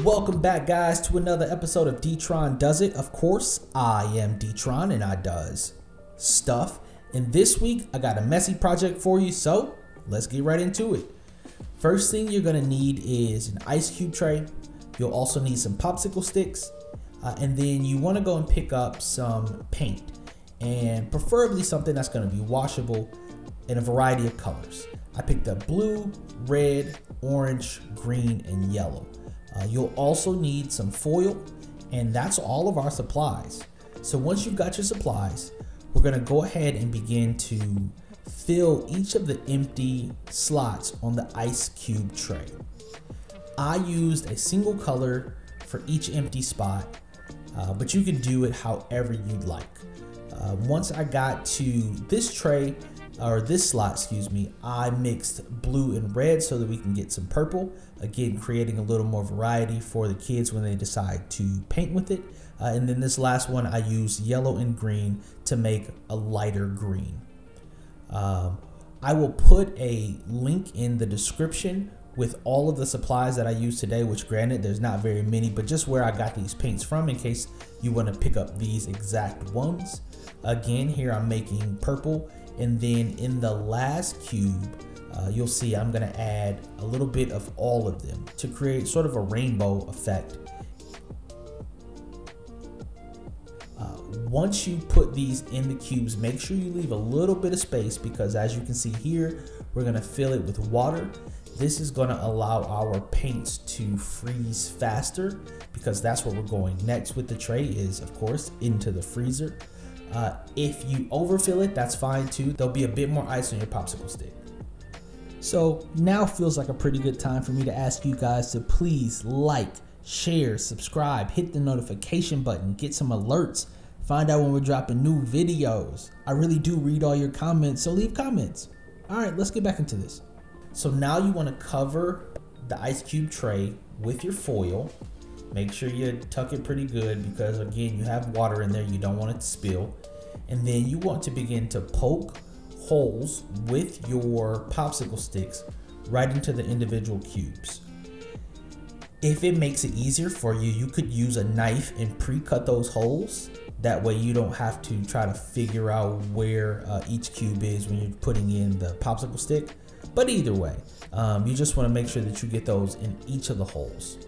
Welcome back, guys, to another episode of D-Tron Does It. Of course, I am D-Tron and I does stuff. And this week, I got a messy project for you, so let's get right into it. First thing you're gonna need is an ice cube tray. You'll also need some popsicle sticks. And then you wanna go and pick up some paint, and preferably something that's gonna be washable in a variety of colors. I picked up blue, red, orange, green, and yellow. You'll also need some foil, and that's all of our supplies. So once you've got your supplies, we're gonna go ahead and begin to fill each of the empty slots on the ice cube tray. I used a single color for each empty spot, but you can do it however you'd like. Once I got to this tray, or this slot, excuse me, I mixed blue and red so that we can get some purple. Again, creating a little more variety for the kids when they decide to paint with it. And then this last one, I used yellow and green to make a lighter green. I will put a link in the description with all of the supplies that I used today, which granted, there's not very many, but just where I got these paints from in case you want to pick up these exact ones. Again, here I'm making purple. And then in the last cube, you'll see I'm gonna add a little bit of all of them to create sort of a rainbow effect. Once you put these in the cubes, make sure you leave a little bit of space, because as you can see here, we're gonna fill it with water. This is gonna allow our paints to freeze faster, because that's where we're going next with the tray is, of course, into the freezer. If you overfill it, that's fine too. There'll be a bit more ice on your popsicle stick. So now feels like a pretty good time for me to ask you guys to please like, share, subscribe, hit the notification button, get some alerts, find out when we're dropping new videos. I really do read all your comments, so leave comments. All right, let's get back into this. So now you want to cover the ice cube tray with your foil. Make sure you tuck it pretty good, because again, you have water in there, you don't want it to spill. And then you want to begin to poke holes with your popsicle sticks right into the individual cubes. If it makes it easier for you, you could use a knife and pre-cut those holes. That way you don't have to try to figure out where each cube is when you're putting in the popsicle stick. But either way, you just want to make sure that you get those in each of the holes.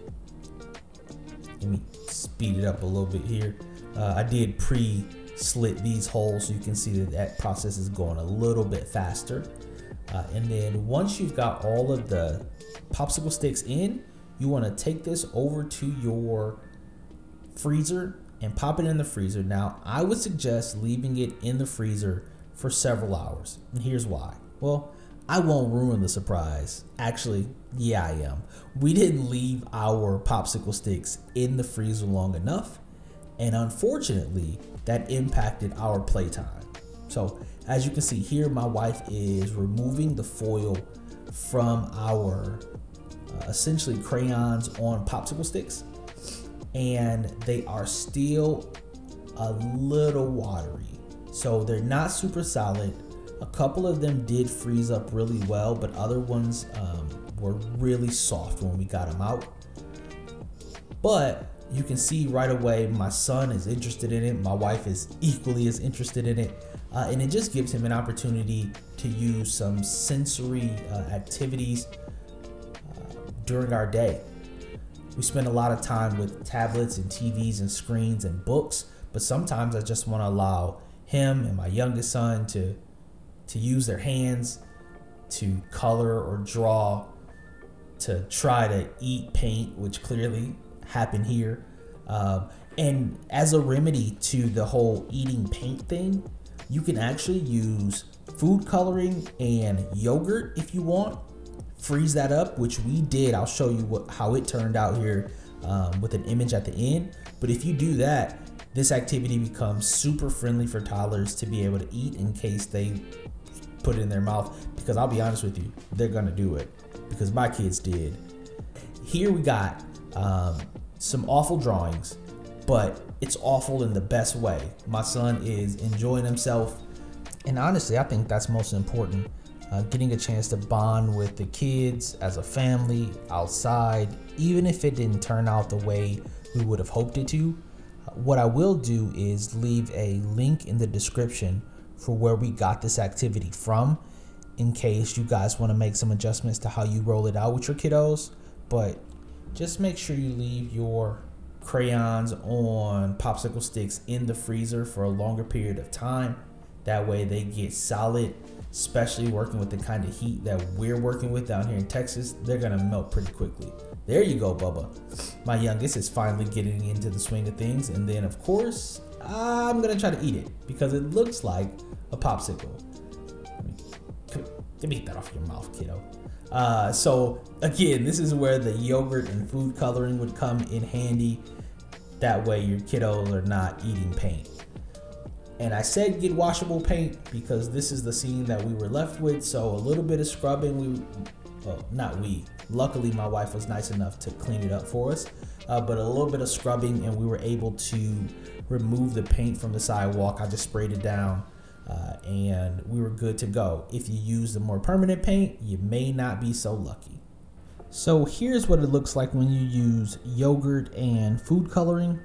Let me speed it up a little bit here. I did pre-slit these holes, so you can see that that process is going a little bit faster. And then once you've got all of the popsicle sticks in, you want to take this over to your freezer and pop it in the freezer. Now, I would suggest leaving it in the freezer for several hours. And here's why. Well, I won't ruin the surprise. Actually, yeah, I am. We didn't leave our popsicle sticks in the freezer long enough, and unfortunately, that impacted our playtime. So, as you can see here, my wife is removing the foil from our essentially crayons on popsicle sticks, and they are still a little watery. So they're not super solid. A couple of them did freeze up really well, but other ones were really soft when we got them out. But you can see right away, my son is interested in it. My wife is equally as interested in it. And it just gives him an opportunity to use some sensory activities during our day. We spend a lot of time with tablets and TVs and screens and books, but sometimes I just want to allow him and my youngest son to use their hands to color or draw, to try to eat paint, which clearly happened here. And as a remedy to the whole eating paint thing, you can actually use food coloring and yogurt if you want. Freeze that up, which we did. I'll show you how it turned out here with an image at the end. But if you do that, this activity becomes super friendly for toddlers to be able to eat in case they put it in their mouth, because I'll be honest with you, they're gonna do it, because my kids did. Here we got some awful drawings, but it's awful in the best way. My son is enjoying himself, and honestly, I think that's most important. getting a chance to bond with the kids as a family outside, even if it didn't turn out the way we would have hoped it to. What I will do is leave a link in the description for where we got this activity from, in case you guys want to make some adjustments to how you roll it out with your kiddos. But just make sure you leave your crayons on popsicle sticks in the freezer for a longer period of time. That way they get solid, especially working with the kind of heat that we're working with down here in Texas. They're gonna melt pretty quickly. There you go, Bubba. My youngest is finally getting into the swing of things. And then of course, I'm gonna try to eat it because it looks like a popsicle. Get that off your mouth, kiddo. So again, this is where the yogurt and food coloring would come in handy. That way your kiddos are not eating paint. And I said get washable paint because this is the scene that we were left with. So a little bit of scrubbing, luckily my wife was nice enough to clean it up for us. But a little bit of scrubbing and we were able to remove the paint from the sidewalk. I just sprayed it down and we were good to go. If you use the more permanent paint, you may not be so lucky. So here's what it looks like when you use yogurt and food coloring.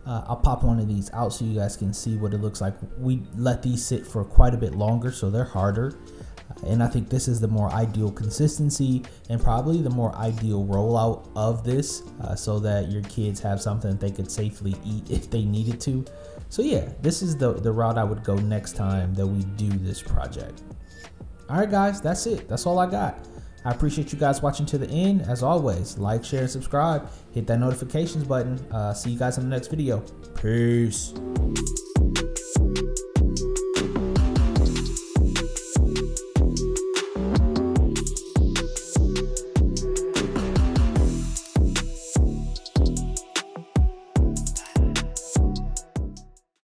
I'll pop one of these out so you guys can see what it looks like. We let these sit for quite a bit longer, so they're harder. And I think this is the more ideal consistency and probably the more ideal rollout of this, so that your kids have something that they could safely eat if they needed to. So yeah, this is the route I would go next time that we do this project. All right, guys, that's it. That's all I got. I appreciate you guys watching to the end. As always, like, share, and subscribe. Hit that notifications button. See you guys in the next video. Peace.